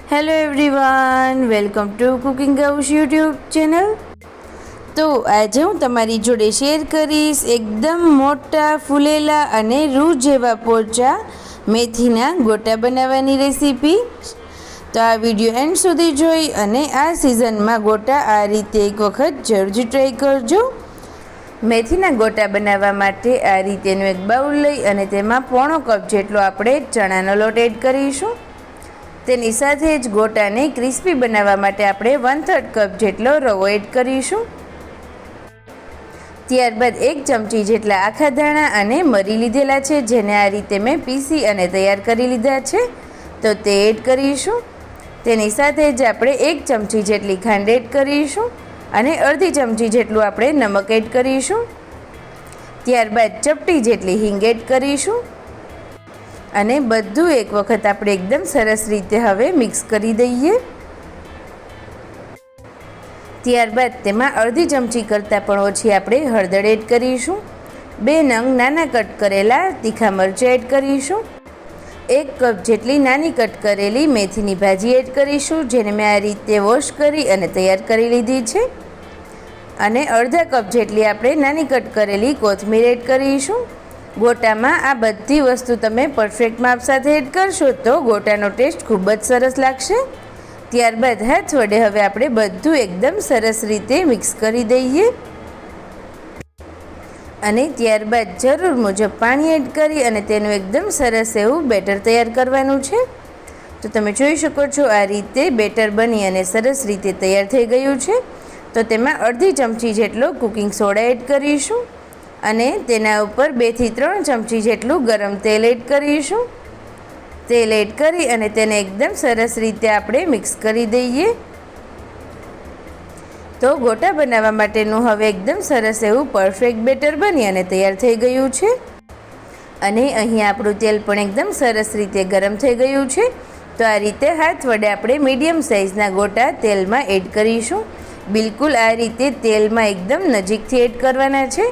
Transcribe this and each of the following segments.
Hello everyone, welcome to cooking house YouTube channel. तो आज हूँ तमारी जोड़े शेर करीश एकदम मोटा फूलेला अने रूह जेवा पोचा मेथीना गोटा बनाववानी रेसिपी। तो आ विडियो एंड सुधी जोई अने आ सीजन में गोटा आ रीते एक वखत जरूर ट्राय करजो। मेथीना गोटा बनाववा माटे आ रीतेनो एक बाउल लई अने तेमां पौणो कप जेटलो आपणे चणानो लोट एड करीशुं। तेनी साथे ज गोटाने क्रिस्पी बनाववा माटे आपणे 1/3 कप जेटलो रवो एड करीशुं। त्यारबाद 1 चमची जेटला आखा धाणा अने मरी लीधेला छे, जेने आ रीते मैं पीसी अने तैयार करी लीधा छे, तो ते एड करीशुं। तेनी साथे ज आपणे 1 चमची जेटली खांड एड करीशुं अने अर्धी चमची जेटલું આપણે નમક એડ કરીશું। ત્યારબાદ ચપટી જેટલી હિંગ એડ કરીશું અને બધું એક વખત આપણે એકદમ સરસ રીતે હવે મિક્સ કરી દઈએ। ત્યારબાદ તેમાં અડધી ચમચી કરતાં પણ ઓછી આપણે હળદર એડ કરીશું। 2 નંગ નાના કટ કરેલા તીખા મરચાં એડ કરીશું। 1 કપ જેટલી નાની કટ કરેલી મેથીની ભાજી એડ કરીશું, જેને મેં આ રીતે વોશ કરી અને તૈયાર કરી લીધી છે। અને અડધા કપ જેટલી આપણે નાની કટ કરેલી કોથમીર એડ કરીશું। ગોટામાં આ બધી વસ્તુ તમે પરફેક્ટ માપ સાથે એડ કરશો તો ગોટાનો ટેસ્ટ ખૂબ જ સરસ લાગશે। ત્યારબાદ હાથ વડે હવે આપણે બધું એકદમ સરસ રીતે મિક્સ કરી દઈએ અને ત્યારબાદ જરૂર મુજબ પાણી એડ કરી અને તેનું એકદમ સરસ એવું બેટર તૈયાર કરવાનું છે। તો તમે જોઈ શકો છો આ રીતે બેટર બની અને સરસ રીતે તૈયાર થઈ ગયું છે। તો તેમાં અડધી ચમચી જેટલો કુકિંગ સોડા એડ કરીશું અને તેના ઉપર 2 થી 3 ચમચી જેટલું ગરમ તેલ એડ કરીશું। તેલ એડ કરી અને તેને એકદમ સરસ રીતે આપણે મિક્સ કરી દઈએ। તો ગોટા બનાવવા માટેનું હવે એકદમ સરસ એવું પરફેક્ટ બેટર બની અને તૈયાર થઈ ગયું છે અને અહીં આપણું તેલ પણ એકદમ સરસ રીતે ગરમ થઈ ગયું છે। તો આ રીતે હાથ વડે આપણે મીડિયમ સાઇઝના ગોટા તેલમાં એડ કરીશું। बिल्कुल आ रीते तेल में एकदम नजीक थी एड करवाना छे,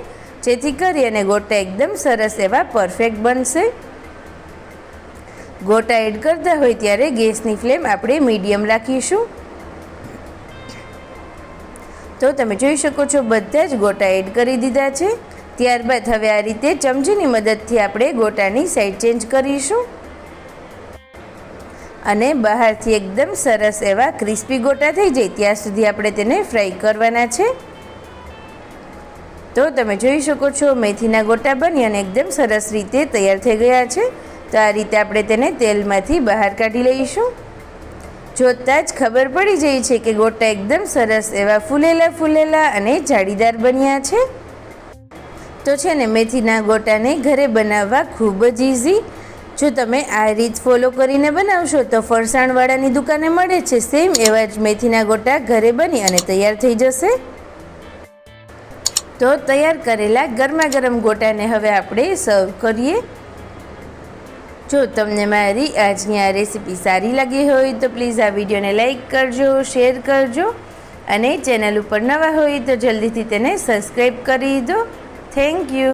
जेथी करी अने गोटा एकदम सरस एवा परफेक्ट बनशे। गोटा एड करता होय त्यारे गैसनी फ्लेम आपणे मीडियम राखीशुं। तो तमे जोई शको छो बधा ज गोटा एड करी दीधा छे। त्यारबाद हवे आ रीते चमचीनी मददथी आपणे गोटानी साइड चेन्ज करीशुं અને બહારથી એકદમ સરસ એવા ક્રિસ્પી ગોટા થઈ જાય ત્યાં સુધી આપણે તેને ફ્રાય કરવાના છે। તો તમે જોઈ શકો છો મેથીના ગોટા બની અને એકદમ સરસ રીતે તૈયાર થઈ ગયા છે। તો આ રીતે આપણે તેને તેલમાંથી બહાર કાઢી લઈશું। જોતાં જ ખબર પડી જાય છે કે ગોટા એકદમ સરસ એવા ફૂલેલા અને જાળીદાર બન્યા છે। તો છે ને મેથીના ગોટાને ઘરે બનાવવા ખૂબ જ ઇઝી। जो तमे आ रीत फॉलो करीने बनावशो तो फरसाणवाळानी दुकाने मळे छे सेम एवा ज मेथीना गोटा घरे बनी अने तैयार थई जशे। तो तैयार करेला गरमा गरम गोटाने हवे आपणे सर्व करीए। जो तमने मारी आजनी आ रेसिपी सारी लागी होय तो प्लीज आ विडियोने लाइक करजो, शेर करजो अने चेनल उपर नवा होय तो जल्दीथी तेने सब्सक्राइब करी दो। Thank you.